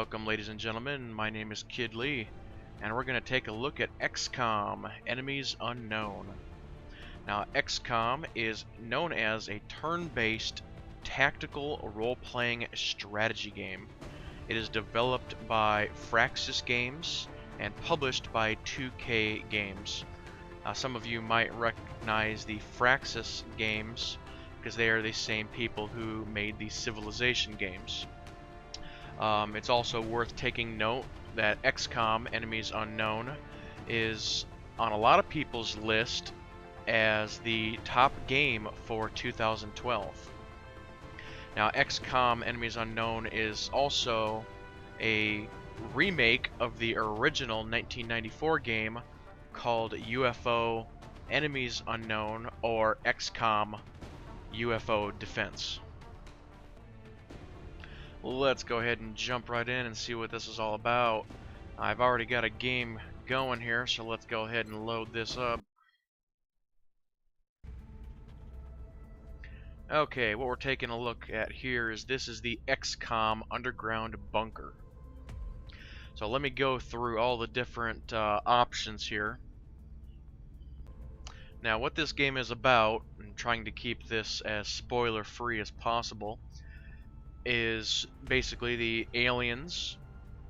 Welcome, ladies and gentlemen. My name is Kid Lee, and we're going to take a look at XCOM, Enemies Unknown. Now, XCOM is known as a turn-based tactical role-playing strategy game. It is developed by Firaxis Games and published by 2K Games. Some of you might recognize the Firaxis Games because they are the same people who made the Civilization games. It's also worth taking note that XCOM, Enemies Unknown, is on a lot of people's list as the top game for 2012. Now, XCOM, Enemies Unknown is also a remake of the original 1994 game called UFO Enemies Unknown, or XCOM UFO Defense. Let's go ahead and jump right in and see what this is all about. I've already got a game going here, so let's go ahead and load this up. Okay, what we're taking a look at here is this is the XCOM Underground Bunker. So let me go through all the different options here. Now, what this game is about, and trying to keep this as spoiler-free as possible, is basically the aliens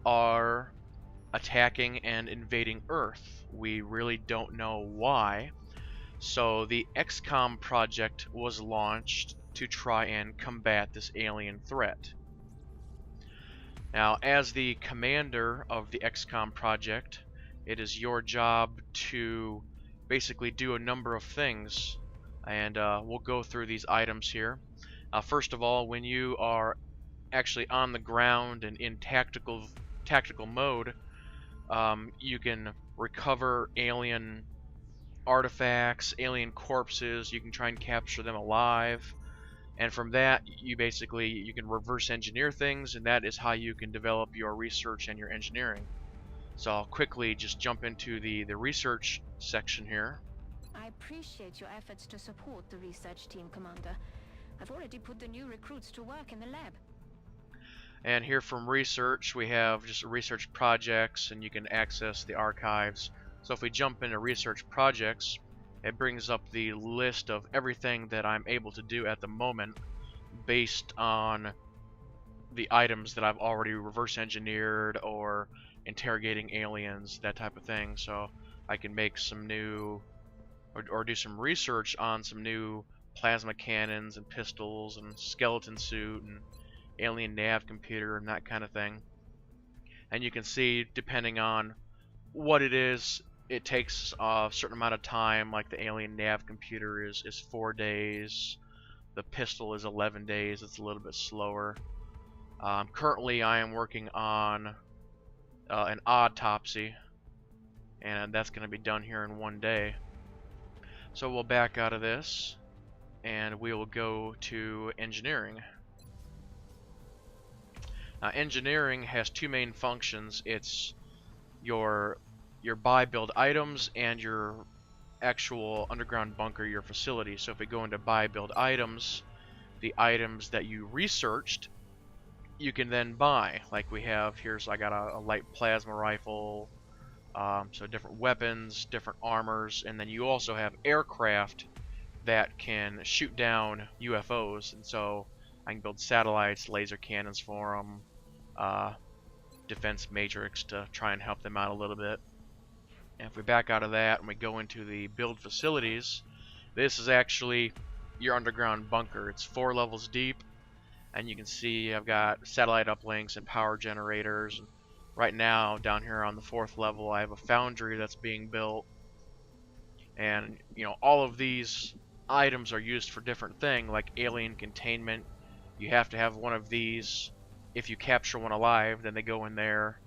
are attacking and invading Earth. We really don't know why. So the XCOM project was launched to try and combat this alien threat. Now, as the commander of the XCOM project, it is your job to basically do a number of things, and we'll go through these items here. First of all, when you are actually on the ground and in tactical mode, you can recover alien artifacts, alien corpses. You can try and capture them alive, and from that you can reverse engineer things, and that is how you can develop your research and your engineering. So I'll quickly just jump into the research section here. I appreciate your efforts to support the research team, Commander. I've already put the new recruits to work in the lab. And here from research, we have just research projects, and you can access the archives. So if we jump into research projects, it brings up the list of everything that I'm able to do at the moment based on the items that I've already reverse engineered or interrogating aliens, that type of thing. So I can make some new or do some research on some new plasma cannons and pistols and skeleton suit and alien nav computer and that kind of thing. And you can see, depending on what it is, it takes a certain amount of time. Like the alien nav computer is 4 days, the pistol is 11 days. It's a little bit slower. Currently I am working on an autopsy, and that's going to be done here in 1 day. So we'll back out of this and we will go to engineering. Now, engineering has two main functions. It's your buy build items and your actual underground bunker, your facility. So if we go into buy build items, the items that you researched you can then buy. Like we have here, so I got a light plasma rifle, so different weapons, different armors, and then you also have aircraft that can shoot down UFOs, and so I can build satellites, laser cannons for them, defense matrix to try and help them out a little bit. And if we back out of that and we go into the build facilities, this is actually your underground bunker. It's 4 levels deep, and you can see I've got satellite uplinks and power generators. And right now, down here on the 4th level, I have a foundry that's being built. And, you know, all of these items are used for different things, like alien containment. You have to have one of these. If you capture one alive, then they go in there.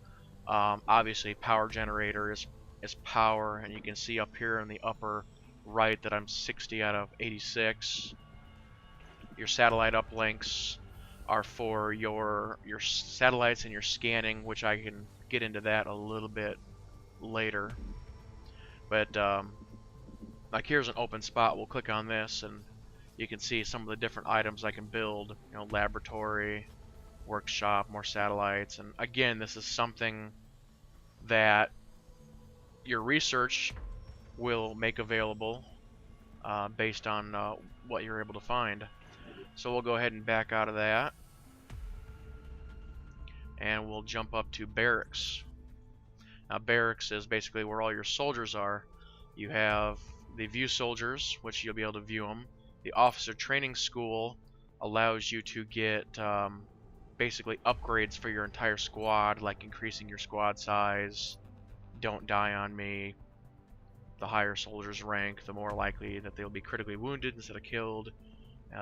Obviously, power generator is power, and you can see up here in the upper right that I'm 60 out of 86. Your satellite uplinks are for your satellites and your scanning, which I can get into that a little bit later. But like here's an open spot. We'll click on this and you can see some of the different items I can build. You know, laboratory, workshop, more satellites. And again, this is something that your research will make available based on what you're able to find. So we'll go ahead and back out of that, and we'll jump up to Barracks. Now Barracks is basically where all your soldiers are. You have the view soldiers, which you'll be able to view them. The officer training school allows you to get basically upgrades for your entire squad, like increasing your squad size, don't die on me. The higher soldiers rank, the more likely that they'll be critically wounded instead of killed,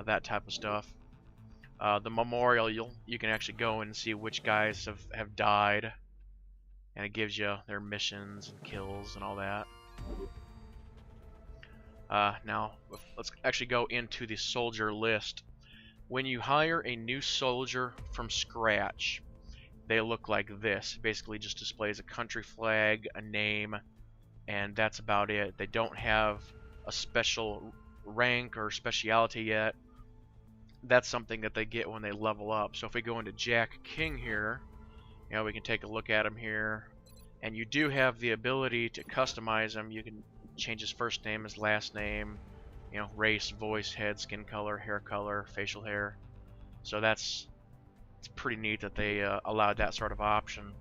that type of stuff. The memorial, you can actually go and see which guys have died, and it gives you their missions and kills and all that. Now, let's actually go into the soldier list. When you hire a new soldier from scratch, they look like this. It basically just displays a country flag, a name, and that's about it. They don't have a special rank or speciality yet. That's something that they get when they level up. So if we go into Jack King here, we can take a look at him here, and you do have the ability to customize him. You can change his first name, his last name, race, voice, head, skin color, hair color, facial hair. So it's pretty neat that they allowed that sort of option.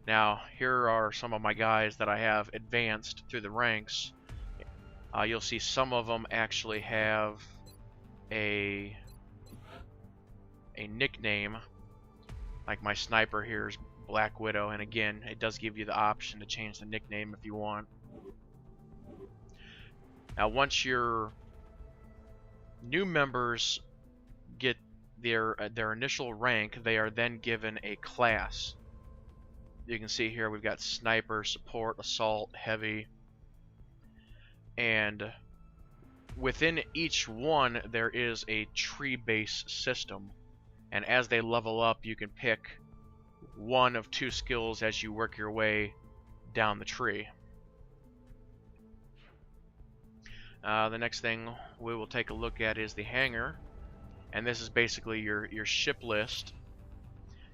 Now, here are some of my guys that I have advanced through the ranks. You'll see some of them actually have a nickname. Like my sniper here is Black Widow, and again, it does give you the option to change the nickname if you want. Now, once your new members get their initial rank, they are then given a class. You can see here we've got sniper, support, assault, heavy, and within each one there is a tree-based system, and as they level up you can pick one of two skills as you work your way down the tree. The next thing we will take a look at is the hangar, and this is basically your ship list.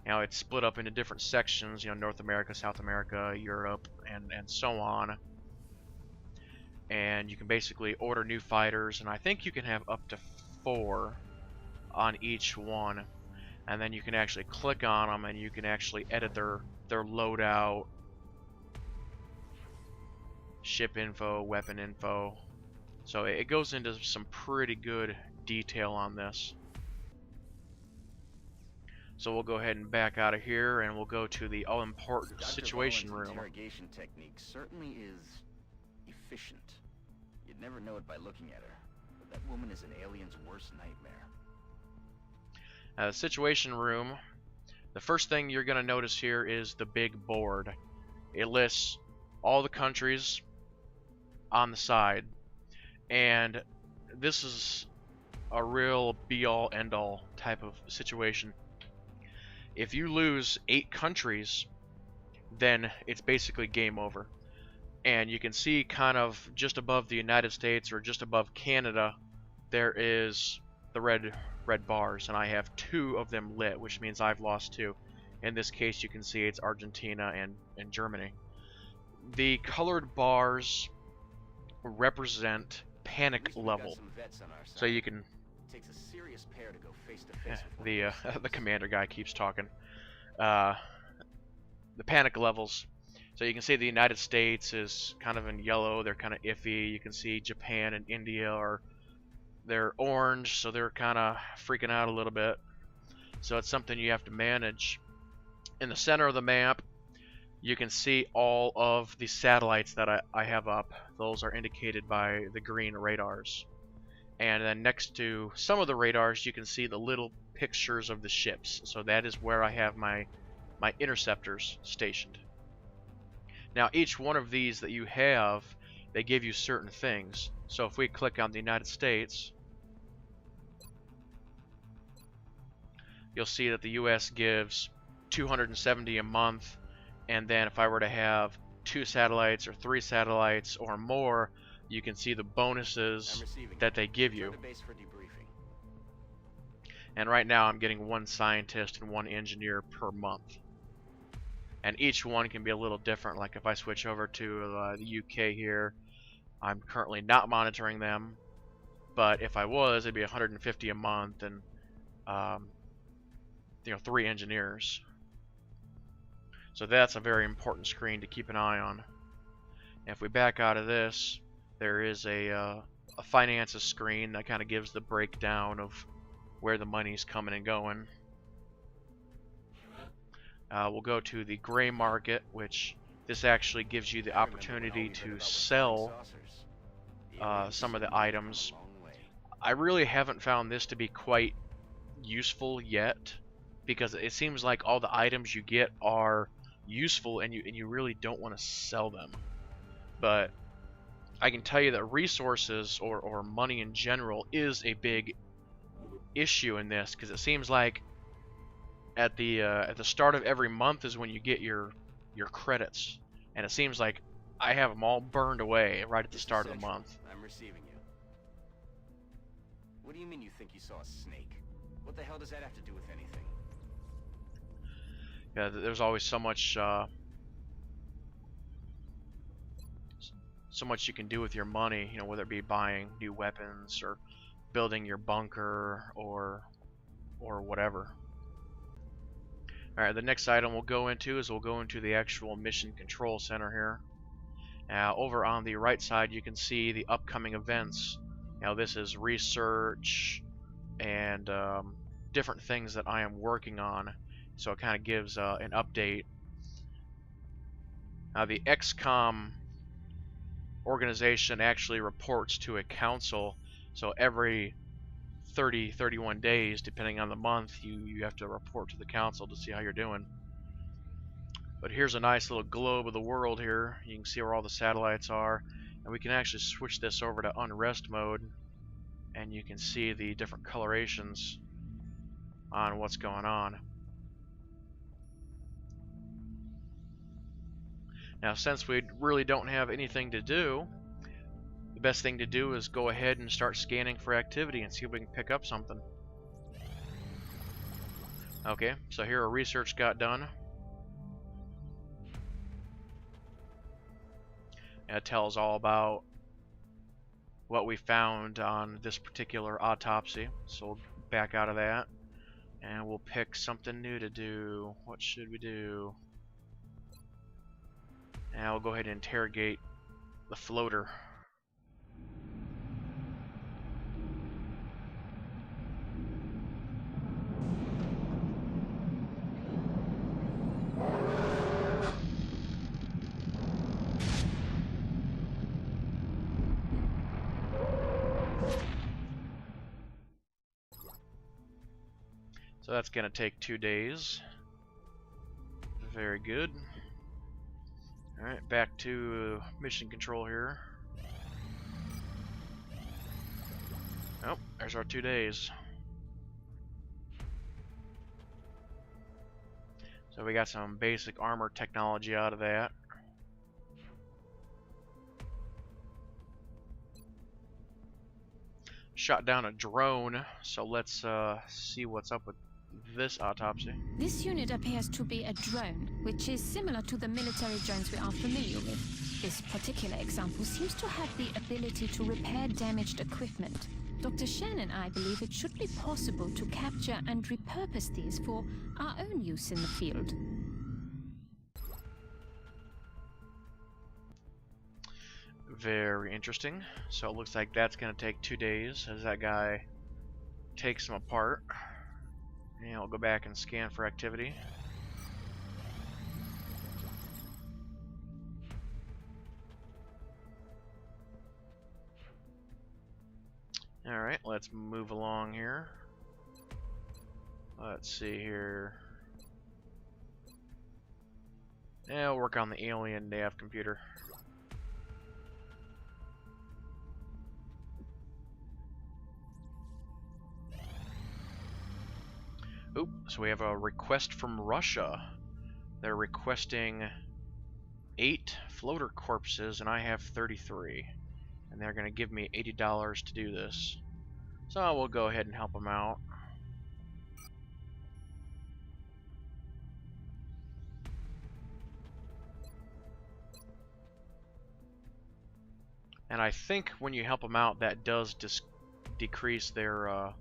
Now it's split up into different sections, North America, South America, Europe, and so on. And you can basically order new fighters, and I think you can have up to 4 on each one. And then you can actually click on them, and you can actually edit their loadout, ship info, weapon info. So it goes into some pretty good detail on this. So we'll go ahead and back out of here, and we'll go to the all-important situation room. Interrogation technique certainly is efficient. You'd never know it by looking at her, but that woman is an alien's worst nightmare. The situation room, the first thing you're going to notice here is the big board. It lists all the countries on the side, and this is a real be-all end-all type of situation. If you lose 8 countries, then it's basically game over. And you can see kind of just above the United States or just above Canada, there is the red bars, and I have 2 of them lit, which means I've lost 2. In this case, you can see it's Argentina and Germany. The colored bars represent panic level. So you can... Takes a serious pair to go face to face. The commander guy keeps talking. The panic levels. So you can see the United States is kind of in yellow. They're kind of iffy. You can see Japan and India they're orange, so they're kind of freaking out a little bit. So it's something you have to manage. In the center of the map, you can see all of the satellites that I have up. Those are indicated by the green radars. And then next to some of the radars, you can see the little pictures of the ships. So that is where I have my interceptors stationed. Now each one of these that you have, they give you certain things. So if we click on the United States, you'll see that the US gives 270 a month, and then if I were to have 2 satellites or 3 satellites or more, you can see the bonuses that they give you. And right now I'm getting 1 scientist and 1 engineer per month. And each one can be a little different. Like if I switch over to the UK here, I'm currently not monitoring them. But if I was, it'd be 150 a month and, you know, 3 engineers. So that's a very important screen to keep an eye on. And if we back out of this, there is a finances screen that kind of gives the breakdown of where the money's coming and going. We'll go to the gray market, which this actually gives you the opportunity to sell some of the items. I really haven't found this to be quite useful yet, because it seems like all the items you get are useful and you really don't want to sell them. But I can tell you that resources or money in general is a big issue in this, because it seems like at the start of every month is when you get your credits, and it seems like I have them all burned away right at the start of the month. I'm receiving you. What do you mean you think you saw a snake? What the hell does that have to do with anything? Yeah, there's always so much you can do with your money, you know, whether it be buying new weapons or building your bunker or whatever. Alright, the next item we'll go into the actual mission control center here. Now, over on the right side, you can see the upcoming events. Now, this is research and different things that I am working on. So it kind of gives an update. Now, the XCOM organization actually reports to a council. So every 31 days, depending on the month, you have to report to the council to see how you're doing. But here's a nice little globe of the world here. You can see where all the satellites are, and we can actually switch this over to unrest mode, and you can see the different colorations on what's going on. Now, since we really don't have anything to do, the best thing to do is go ahead and start scanning for activity and see if we can pick up something. Okay, so here our research got done. And it tells all about what we found on this particular autopsy. So we'll back out of that and we'll pick something new to do. What should we do? And we'll go ahead and interrogate the floater. So that's going to take 2 days. Very good. Alright, back to mission control here. Oh, there's our 2 days. So we got some basic armor technology out of that. Shot down a drone, so let's see what's up with this autopsy. This unit appears to be a drone, which is similar to the military drones we are familiar with. This particular example seems to have the ability to repair damaged equipment. Dr. Shen and I believe it should be possible to capture and repurpose these for our own use in the field. Very interesting. So it looks like that's going to take 2 days as that guy takes them apart. And I'll go back and scan for activity. Alright, let's move along here. Let's see here. Yeah, we'll work on the alien nav computer. Oop, so we have a request from Russia. They're requesting 8 floater corpses, and I have 33. And they're going to give me $80 to do this. So we'll go ahead and help them out. And I think when you help them out, that does decrease their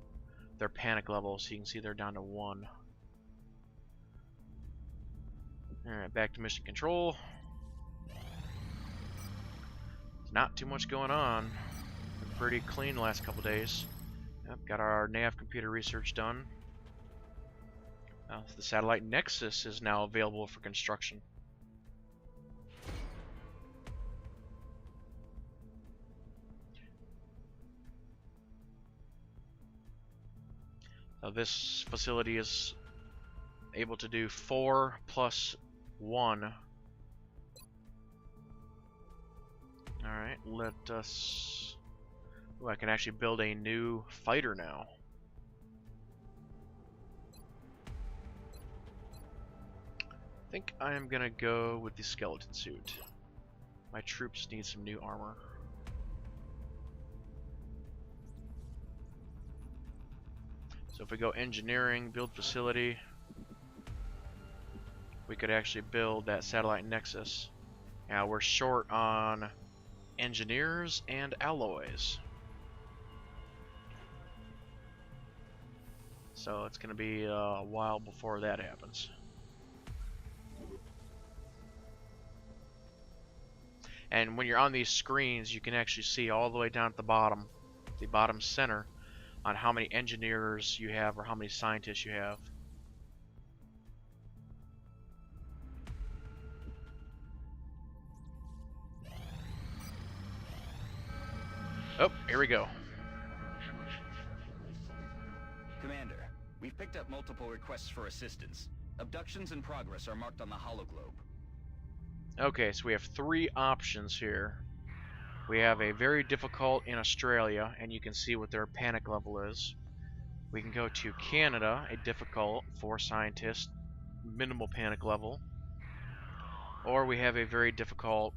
panic level. So you can see they're down to 1. Alright, back to mission control. Not too much going on. Been pretty clean the last couple days. Yep, got our nav computer research done. The satellite nexus is now available for construction. So this facility is able to do 4 plus 1. Alright, let us... Ooh, I can actually build a new fighter now. I think I am gonna go with the skeleton suit. My troops need some new armor. So if we go engineering, build facility, we could actually build that satellite nexus. Now we're short on engineers and alloys. So it's going to be a while before that happens. And when you're on these screens, you can actually see all the way down at the bottom center, on how many engineers you have or how many scientists you have. Oh, here we go. Commander, we've picked up multiple requests for assistance. Abductions in progress are marked on the hologlobe. Okay, so we have 3 options here. We have a very difficult in Australia, and you can see what their panic level is. We can go to Canada, a difficult for scientists, minimal panic level. Or we have a very difficult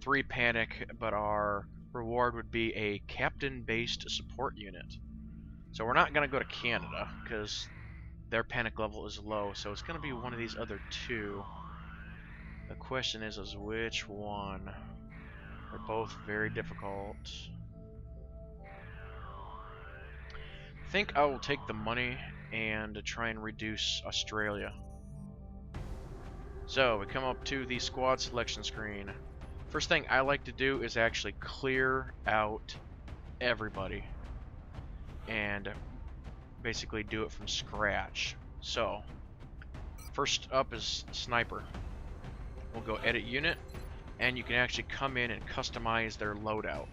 3 panic, but our reward would be a captain-based support unit. So we're not going to go to Canada, because their panic level is low, so it's going to be one of these other 2. The question is which one? They're both very difficult. I think I will take the money and try and reduce Australia. So we come up to the squad selection screen. First thing I like to do is actually clear out everybody and basically do it from scratch. So first up is sniper. We'll go edit unit, and you can actually come in and customize their loadout.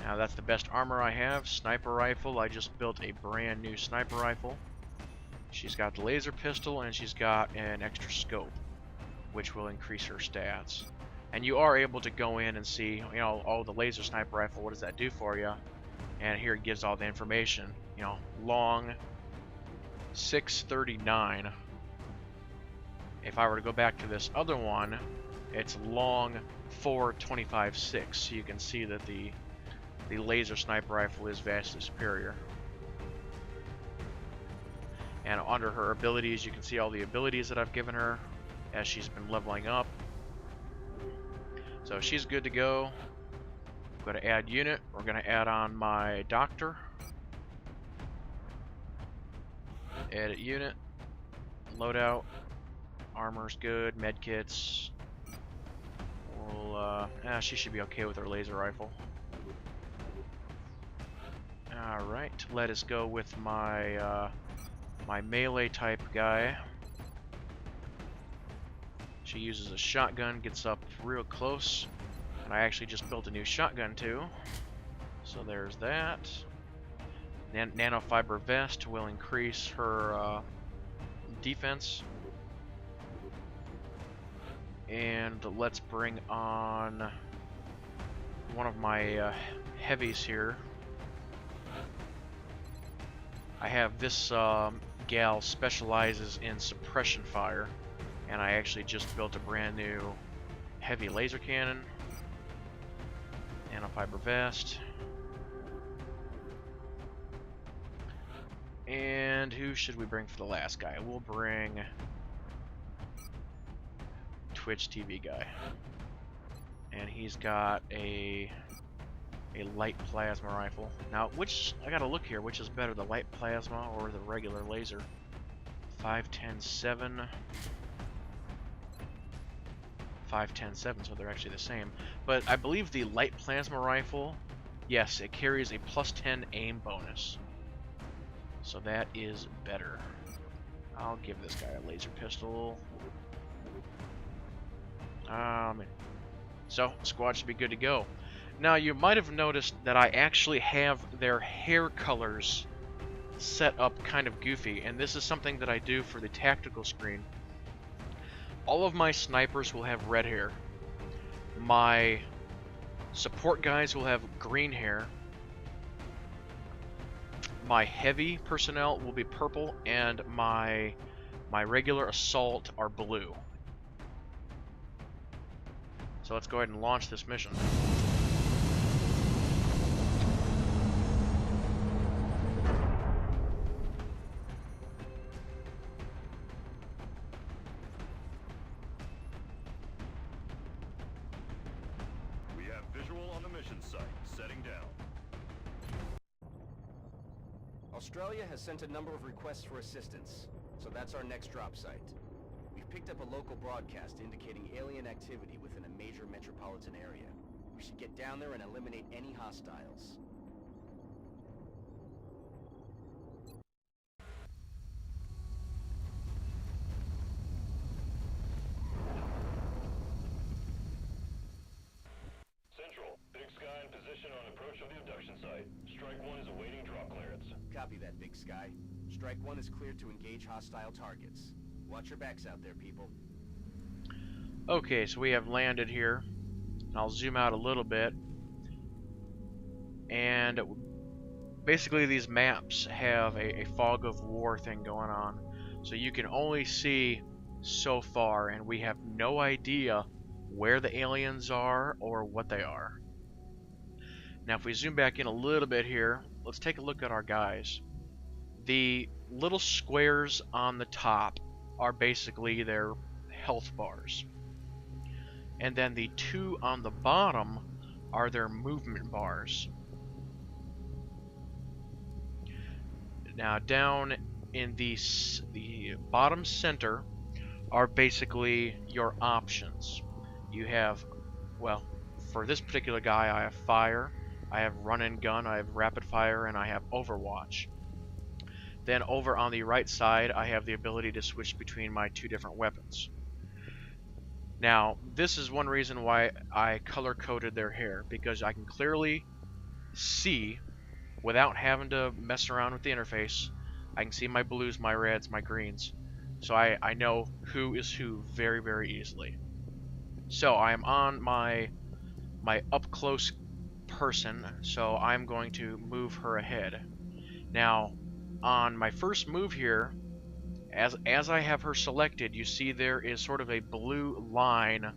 Now that's the best armor I have. Sniper rifle. I just built a brand new sniper rifle. She's got the laser pistol and she's got an extra scope, which will increase her stats. And you are able to go in and see, you know, oh, the laser sniper rifle, what does that do for you? And here it gives all the information. You know, long 639. If I were to go back to this other one, it's long 425.6. So you can see that the laser sniper rifle is vastly superior. And under her abilities, you can see all the abilities that I've given her as she's been leveling up. So she's good to go. I'm going to add unit. We're going to add on my doctor. Edit unit. Loadout. Armor's good. Medkits. We'll, she should be okay with her laser rifle. Alright, let us go with my my melee type guy. She uses a shotgun, gets up real close, and I actually just built a new shotgun too. So there's that. Nanofiber vest will increase her defense. And let's bring on one of my heavies here. I have this gal specializes in suppression fire, and I actually just built a brand new heavy laser cannon, nanofiber vest, and who should we bring for the last guy? We'll bring Twitch TV guy. he's got a light plasma rifle. Now, I gotta look here, which is better, the light plasma or the regular laser? 5.10.7. 5.10.7, so they're actually the same. But I believe the light plasma rifle, yes, it carries a +10 aim bonus. So that is better. I'll give this guy a laser pistol. So, squad should be good to go. Now, you might have noticed that I actually have their hair colors set up kind of goofy, and this is something that I do for the tactical screen. All of my snipers will have red hair. My support guys will have green hair. My heavy personnel will be purple, and my regular assault are blue. So let's go ahead and launch this mission. We have visual on the mission site. Setting down. Australia has sent a number of requests for assistance, so that's our next drop site. We've picked up a local broadcast indicating alien activity within a major metropolitan area. We should get down there and eliminate any hostiles. Central, Big Sky in position on approach of the abduction site. Strike 1 is awaiting drop clearance. Copy that, Big Sky. Strike 1 is cleared to engage hostile targets. Watch your backs out there, people. Okay, so we have landed here. I'll zoom out a little bit. And basically these maps have a fog of war thing going on. So you can only see so far, and we have no idea where the aliens are or what they are. Now if we zoom back in a little bit here, let's take a look at our guys. The little squares on the top are basically their health bars. And then the two on the bottom are their movement bars. Now down in the bottom center are basically your options. You have, well, for this particular guy I have fire, I have run and gun, I have rapid fire, and I have Overwatch. Then over on the right side, I have the ability to switch between my two different weapons. Now, this is one reason why I color-coded their hair, because I can clearly see, without having to mess around with the interface, I can see my blues, my reds, my greens. So I know who is who very, very easily. So I am on my up-close person, so I'm going to move her ahead. Now, on my first move here, as I have her selected, you see there is sort of a blue line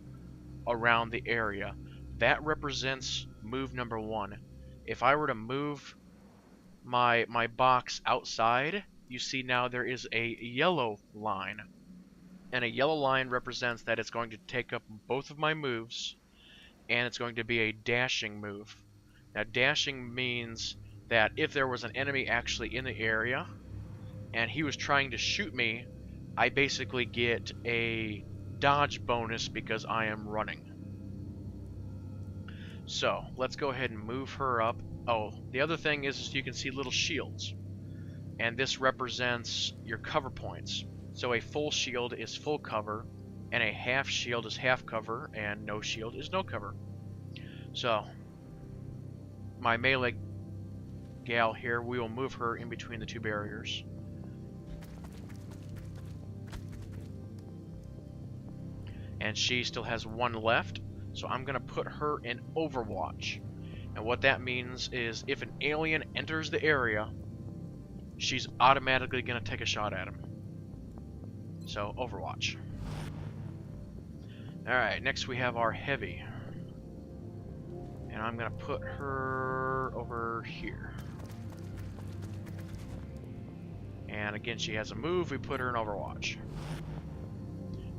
around the area. That represents move number 1. If I were to move my box outside, you see now there is a yellow line. And a yellow line represents that it's going to take up both of my moves, and it's going to be a dashing move. Now, dashing means that if there was an enemy actually in the area and he was trying to shoot me, I basically get a dodge bonus because I am running. So let's go ahead and move her up. Oh, the other thing is you can see little shields, and this represents your cover points. So a full shield is full cover, and a half shield is half cover, and no shield is no cover. So my melee gal here, we will move her in between the two barriers. And she still has one left, so I'm going to put her in Overwatch. And what that means is if an alien enters the area, she's automatically going to take a shot at him. So, Overwatch. Alright, next we have our heavy. And I'm going to put her over here. And again, she has a move, we put her in Overwatch.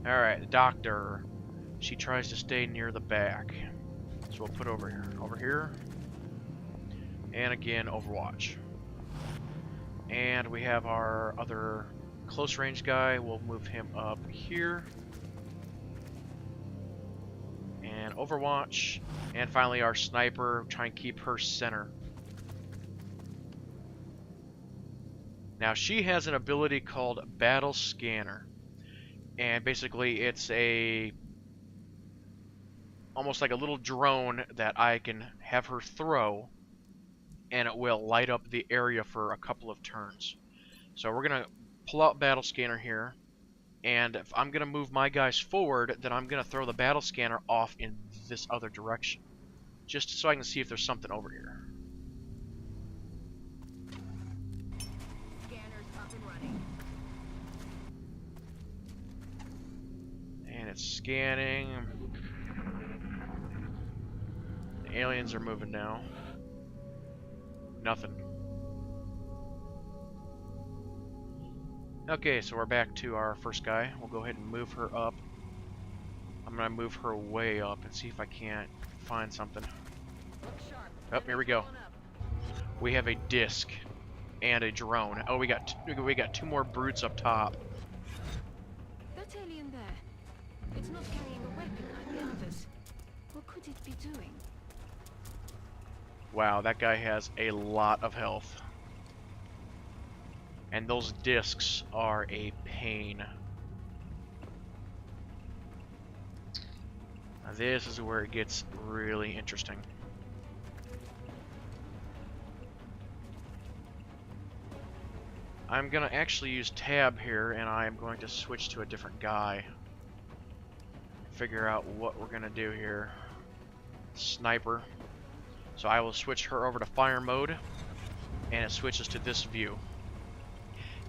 Alright, the doctor. She tries to stay near the back. So we'll put over here, and again Overwatch. And we have our other close range guy. We'll move him up here. And Overwatch. And finally our sniper, try and keep her center. Now she has an ability called Battle Scanner. And basically it's almost like a little drone that I can have her throw, and it will light up the area for a couple of turns. So we're gonna pull out Battle Scanner here, and if I'm gonna move my guys forward, then I'm gonna throw the Battle Scanner off in this other direction, just so I can see if there's something over here. Scanners up and running. And it's scanning. The aliens are moving now. Nothing. Okay, so we're back to our first guy. We'll go ahead and move her up. I'm gonna move her way up and see if I can't find something. Look sharp. Oh, here we go. We have a disc and a drone. Oh, we got two more brutes up top. That alien there. It's not carrying a weapon like the others. What could it be doing? Wow, that guy has a lot of health. And those discs are a pain. Now this is where it gets really interesting. I'm gonna actually use tab here, and I'm going to switch to a different guy. Figure out what we're gonna do here. Sniper. So I will switch her over to fire mode, and it switches to this view.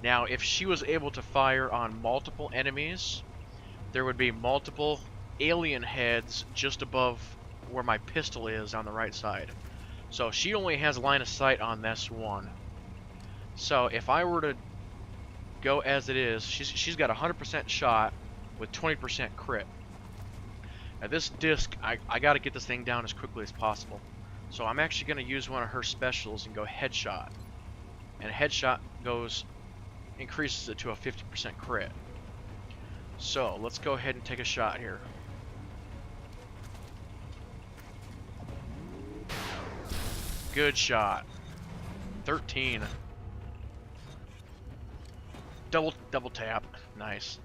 Now, if she was able to fire on multiple enemies, there would be multiple alien heads just above where my pistol is on the right side. So she only has line of sight on this one. So if I were to go as it is, she's got 100% shot with 20% crit. Now this disc, I got to get this thing down as quickly as possible. So I'm actually going to use one of her specials and go headshot. And headshot increases it to a 50% crit. So let's go ahead and take a shot here. Good shot. 13. Double tap. Nice.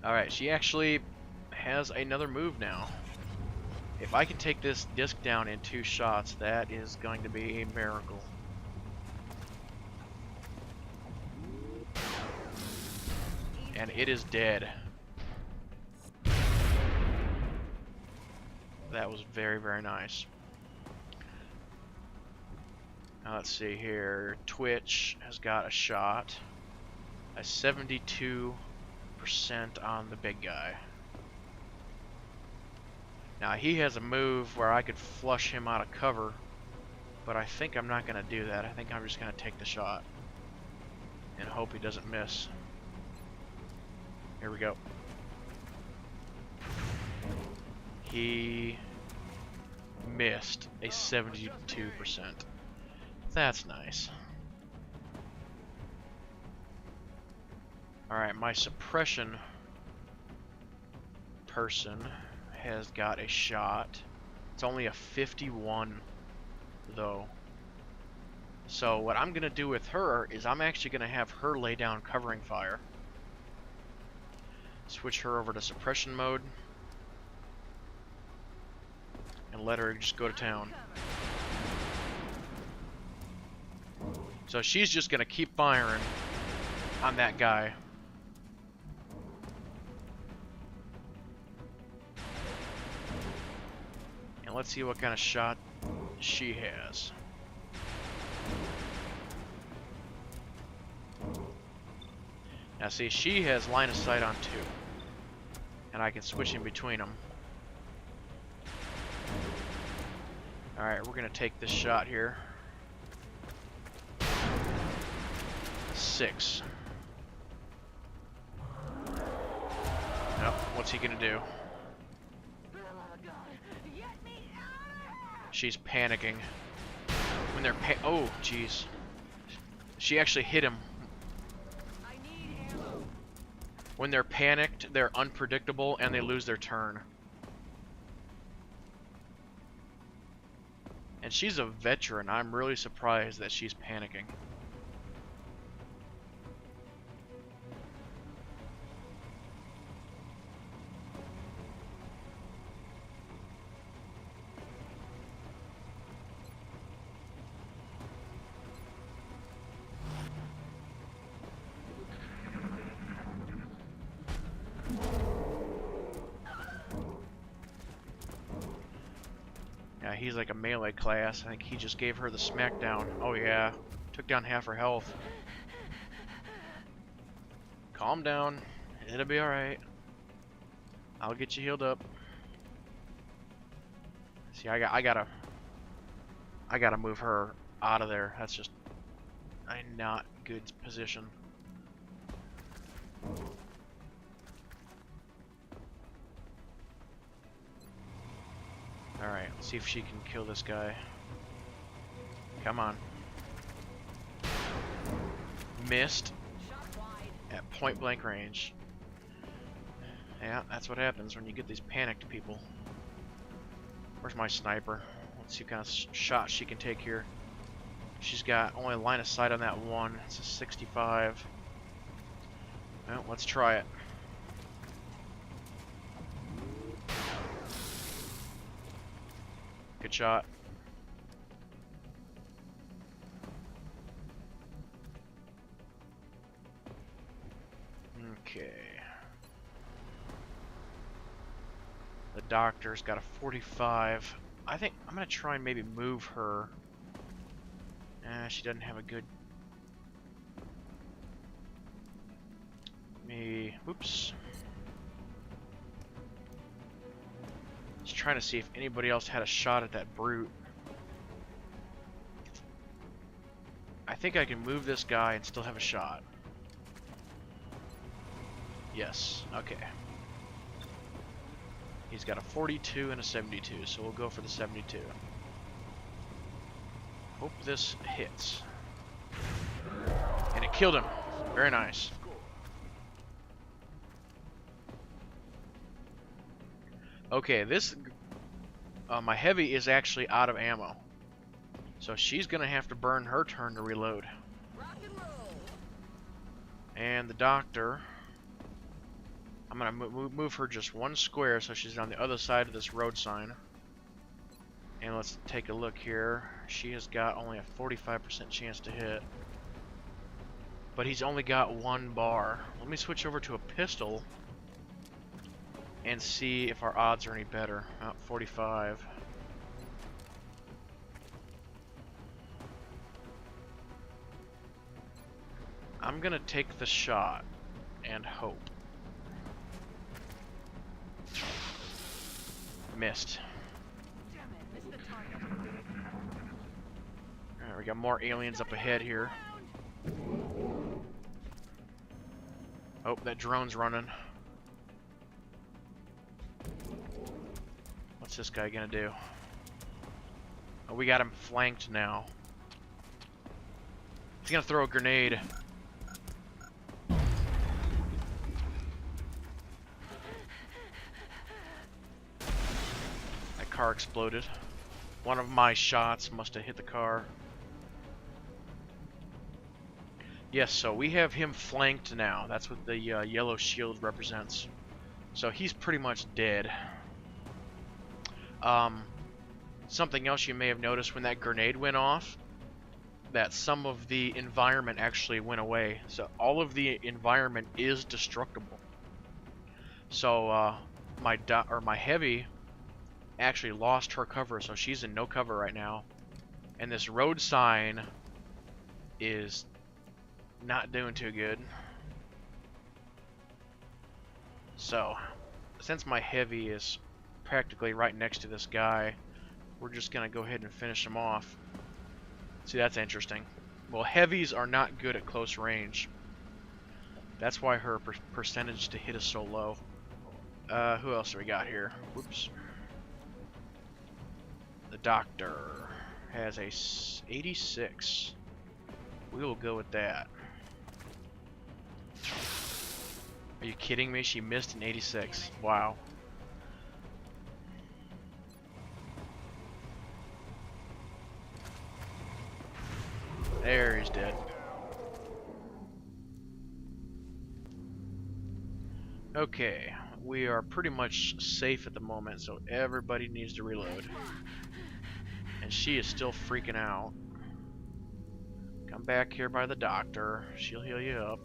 Alright, she actually has another move now. If I can take this disc down in 2 shots, that is going to be a miracle. And it is dead. That was very, very nice. Now let's see here. Twitch has got a shot. A 72% on the big guy. Now he has a move where I could flush him out of cover, but I think I'm not going to do that. I think I'm just going to take the shot and hope he doesn't miss. Here we go. He missed a 72%. That's nice. Alright, my suppression person has got a shot. It's only a 51 though. So what I'm gonna do with her is I'm actually gonna have her lay down covering fire. Switch her over to suppression mode and let her just go to town. So she's just gonna keep firing on that guy. And let's see what kind of shot she has. Now see, she has line of sight on 2. And I can switch in between them. Alright, we're gonna take this shot here. 6. Yep, what's he gonna do? She's panicking. When they're oh, jeez. She actually hit him. When they're panicked, they're unpredictable and they lose their turn. And she's a veteran. I'm really surprised that she's panicking. Yeah, he's like a melee class. I think he just gave her the smackdown. Oh yeah, took down half her health. Calm down. It'll be alright. I'll get you healed up. See, I gotta move her out of there. That's just a not good position. Alright, let's see if she can kill this guy. Come on. Missed. At point blank range. Yeah, that's what happens when you get these panicked people. Where's my sniper? Let's see what kind of shot she can take here. She's got only line of sight on that one. It's a 65. Well, let's try it. Good shot. Okay. The doctor's got a 45. I think I'm gonna try and maybe move her. She doesn't have a good. Oops. Just trying to see if anybody else had a shot at that brute. I think I can move this guy and still have a shot. Yes, okay. He's got a 42 and a 72, so we'll go for the 72. Hope this hits. And it killed him. Very nice. Okay, this my heavy is actually out of ammo, so she's gonna have to burn her turn to reload. And the doctor, I'm gonna move her just one square so she's on the other side of this road sign. And let's take a look here. She has got only a 45% chance to hit, but he's only got one bar. Let me switch over to a pistol and see if our odds are any better. 45. I'm gonna take the shot and hope. Missed. Alright, we got more aliens up ahead here. Oh, that drone's running. What's this guy gonna do? Oh, we got him flanked now. He's gonna throw a grenade. That car exploded. One of my shots must have hit the car. Yes, so we have him flanked now. That's what the yellow shield represents. So he's pretty much dead. Something else you may have noticed when that grenade went off, that some of the environment actually went away. So all of the environment is destructible. So my heavy actually lost her cover, so she's in no cover right now. And this road sign is not doing too good. So since my heavy is practically right next to this guy, we're just gonna go ahead and finish him off. See, that's interesting. Well, heavies are not good at close range. That's why her percentage to hit is so low. Who else do we got here? Whoops. The doctor has a 86. We will go with that. Are you kidding me? She missed an 86. Wow. There, he's dead. Okay, we are pretty much safe at the moment, so everybody needs to reload. And she is still freaking out. Come back here by the doctor. She'll heal you up.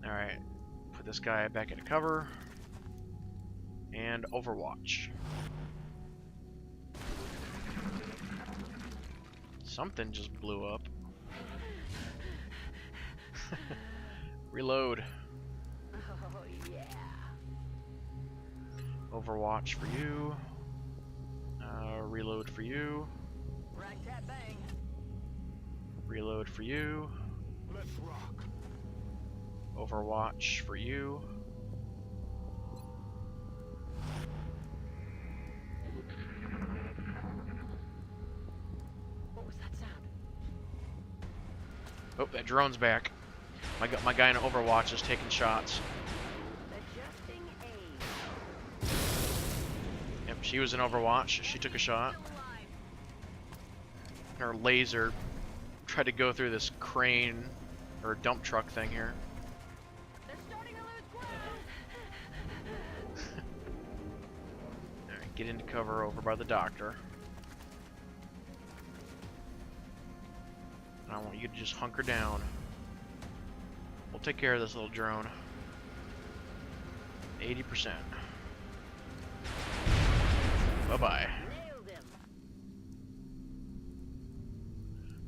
Alright, put this guy back into cover. And Overwatch. Something just blew up. Reload. Oh, yeah. Overwatch for you. Reload for you. Rag tat bang. Reload for you. Let's rock. Overwatch for you. What was that sound? Oh, that drone's back. My guy in Overwatch is taking shots. Adjusting aim. Yep, she was in Overwatch. She took a shot. Still alive. Her laser tried to go through this crane or dump truck thing here. They're starting to lose ground. Alright, get into cover over by the doctor. And I want you to just hunker down. We'll take care of this little drone. 80%. Bye-bye. Nailed him.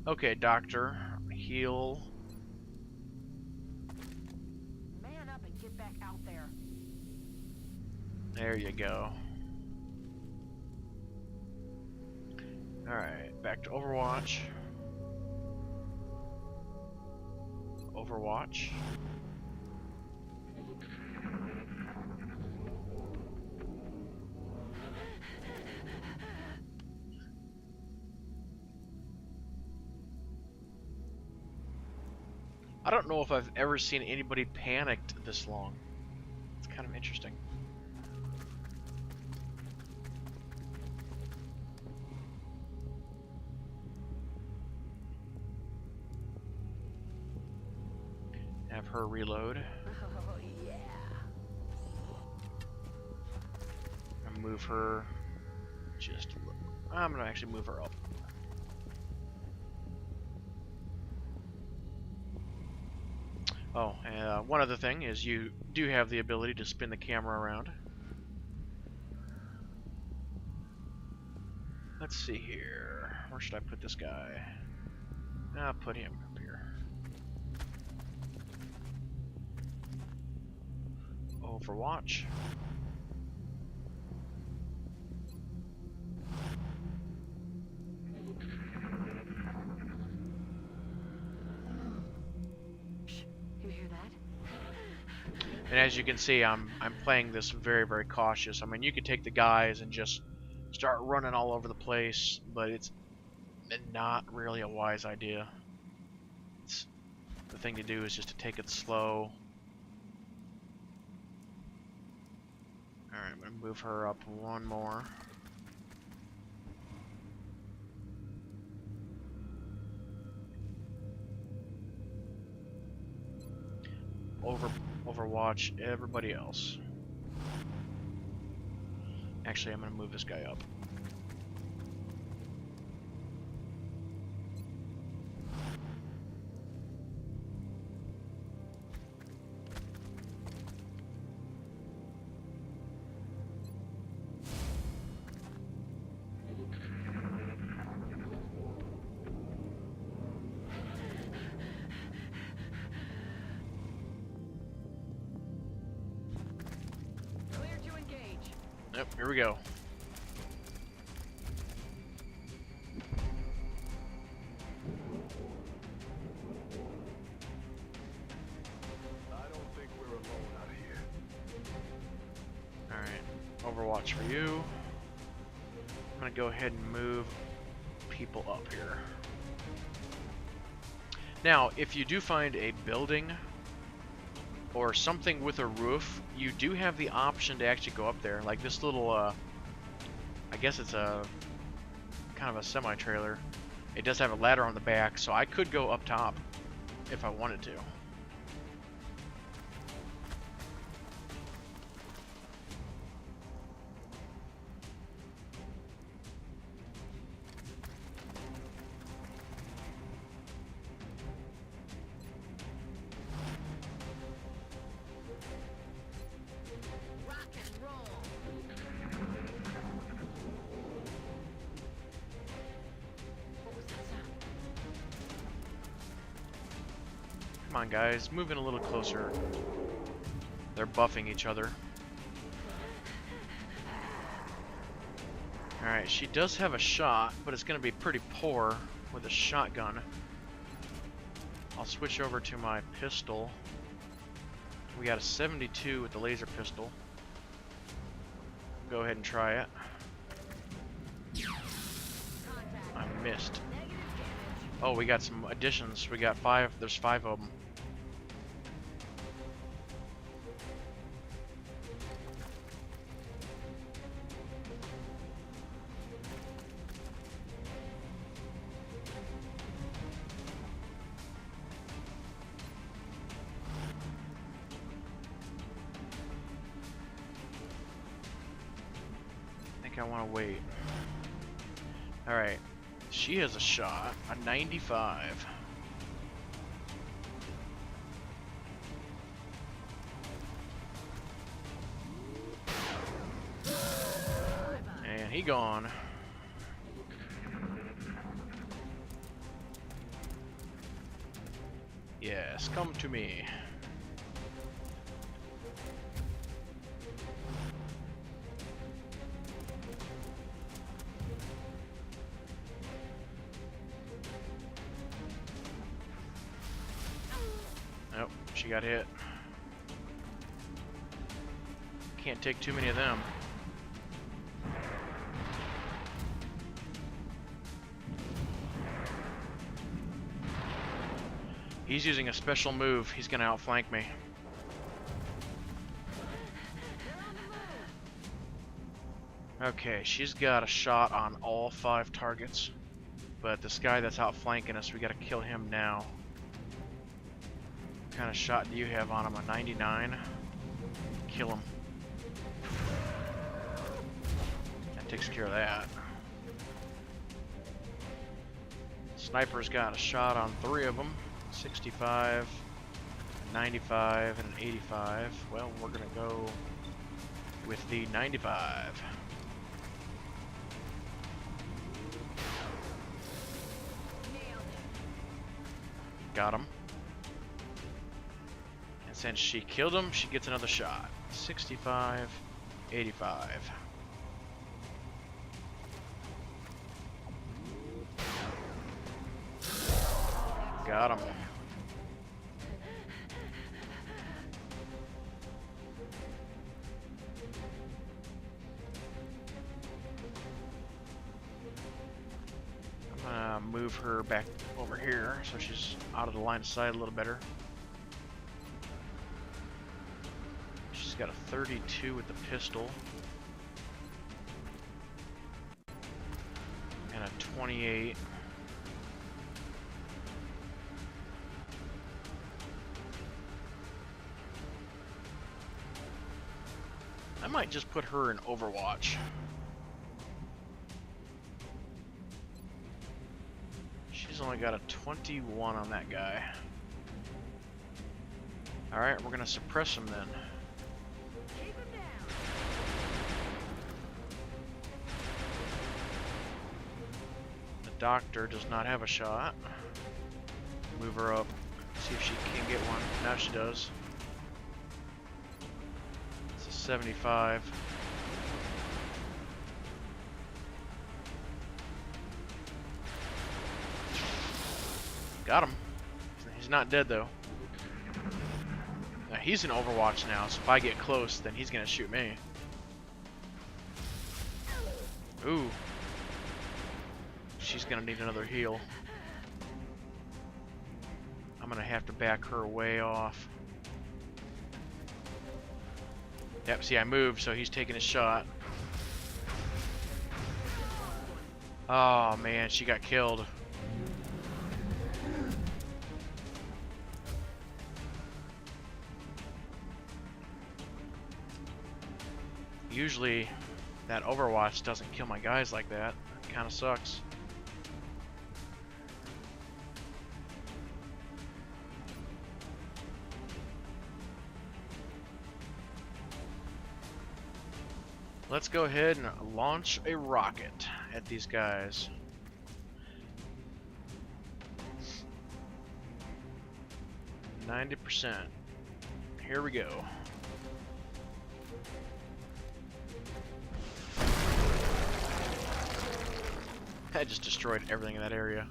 Okay, doctor. Heal. Man up and get back out there. There you go. Alright, back to Overwatch. Overwatch. I don't know if I've ever seen anybody panicked this long. It's kind of interesting. Have her reload. Oh, yeah. And move her just a little. I'm gonna actually move her up. Oh, and one other thing is you do have the ability to spin the camera around. Let's see here. Where should I put this guy? I'll put him up here. Overwatch. You hear that? And as you can see, I'm playing this very, very cautious. I mean, you could take the guys and just start running all over the place, but it's not really a wise idea. The thing to do is just to take it slow. Alright, I'm going to move her up one more. Overwatch everybody else. Actually, I'm going to move this guy up. Clear to engage. Yep, here we go. Overwatch for you. I'm gonna go ahead and move people up here. Now, if you do find a building or something with a roof, you do have the option to actually go up there. Like this little, I guess it's a kind of a semi-trailer. It does have a ladder on the back, so I could go up top if I wanted to. Come on, guys, move in a little closer. They're buffing each other. Alright, she does have a shot, but it's going to be pretty poor with a shotgun. I'll switch over to my pistol. We got a 72 with the laser pistol. Go ahead and try it. I missed. Oh, we got some additions. We got 5. There's 5 of them. I want to wait. Alright. She has a shot. A 95. And he gone. Yes, come to me. She got hit. Can't take too many of them. He's using a special move. He's gonna outflank me. Okay, she's got a shot on all 5 targets. But this guy that's outflanking us, we gotta kill him now. What kind of shot do you have on him? A 99? Kill him. That takes care of that. Sniper's got a shot on 3 of them. 65, 95, and an 85. Well, we're gonna go with the 95. Got him. And since she killed him, she gets another shot. 65, 85. Got him. I'm gonna move her back over here so she's out of the line of sight a little better. She's got a 32 with the pistol. And a 28. I might just put her in Overwatch. She's only got a 21 on that guy. Alright, we're gonna suppress him then. Keep him down. The doctor does not have a shot. Move her up. See if she can get one. Now she does. 75. Got him. He's not dead though. Now he's in Overwatch now, so if I get close, then he's gonna shoot me. Ooh. She's gonna need another heal. I'm gonna have to back her way off. Yep, see I moved, so he's taking a shot. Oh man, she got killed. Usually that Overwatch doesn't kill my guys like that. It kinda sucks. Let's go ahead and launch a rocket at these guys. %. Here we go. I just destroyed everything in that area.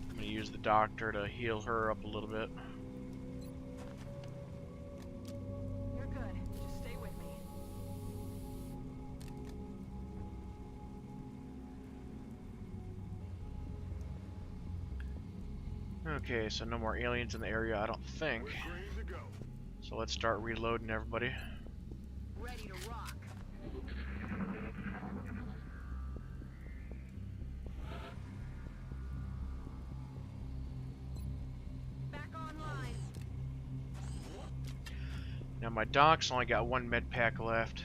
I'm gonna use the doctor to heal her up a little bit. You're good. Just stay with me. Okay, so no more aliens in the area, I don't think. So let's start reloading everybody. Ready to rock. Back online. Now my doc's only got 1 med pack left,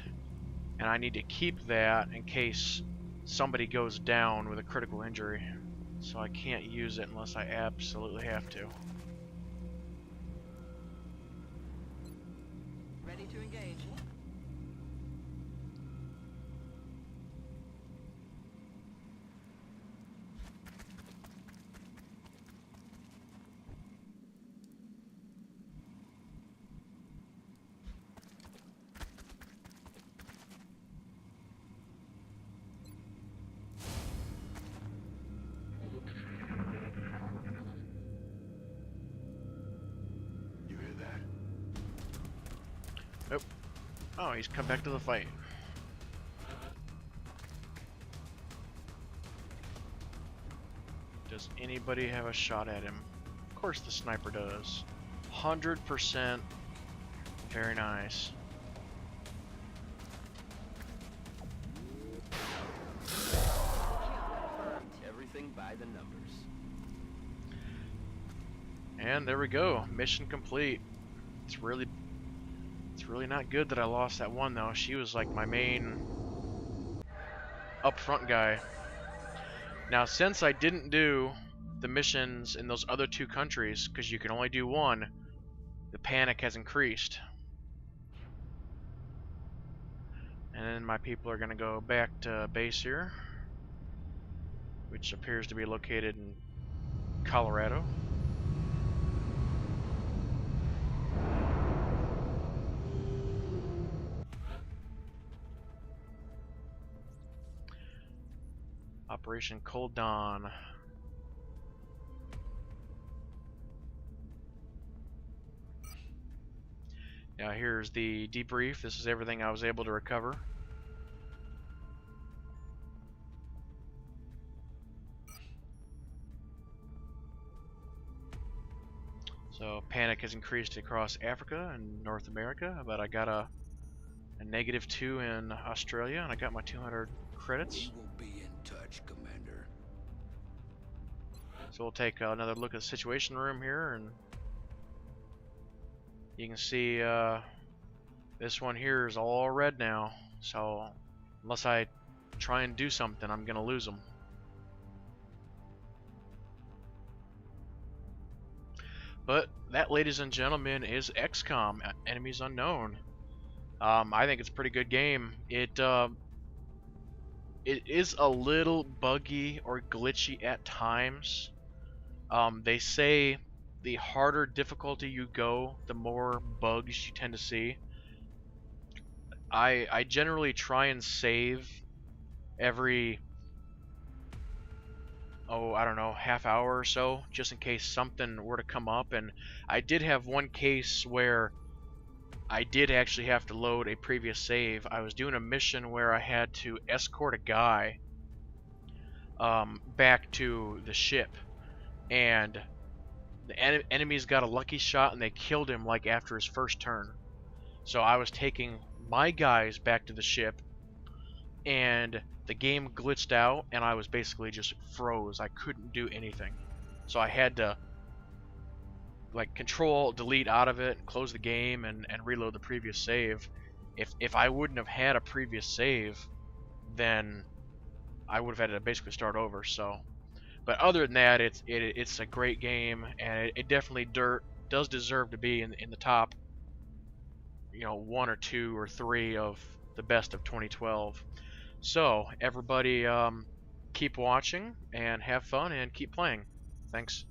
and I need to keep that in case somebody goes down with a critical injury. So I can't use it unless I absolutely have to. Ready to engage. You hear that? Oh, he's come back to the fight. Does anybody have a shot at him? Of course the sniper does. 100%. Very nice. Everything by the numbers. And there we go. Mission complete. It's really not good that I lost that one though. She was like my main up front guy. Now since I didn't do the missions in those other 2 countries, because you can only do one, the panic has increased. And then my people are gonna go back to base here, which appears to be located in Colorado. Operation Cold Dawn. Now here's the debrief. This is everything I was able to recover. So panic has increased across Africa and North America, but I got a -2 in Australia, and I got my 200 credits. We will be in touch, Commander. So we'll take another look at the situation room here, and you can see this one here is all red now. So unless I try and do something, I'm gonna lose them. But that, ladies and gentlemen, is XCOM: Enemies Unknown. I think it's a pretty good game. It is a little buggy or glitchy at times. They say the harder difficulty you go, the more bugs you tend to see. I generally try and save every oh, I don't know, half hour or so, just in case something were to come up. And I did have one case where I did actually have to load a previous save. I was doing a mission where I had to escort a guy back to the ship, and the enemies got a lucky shot and they killed him like after his first turn. So I was taking my guys back to the ship, and the game glitched out, and I was basically just froze. I couldn't do anything. So I had to like control delete out of it, close the game, and reload the previous save. If I wouldn't have had a previous save, then I would have had to basically start over. So, but other than that, it's a great game, and it definitely does deserve to be in the top, you know, 1 or 2 or 3 of the best of 2012. So everybody, keep watching and have fun and keep playing. Thanks.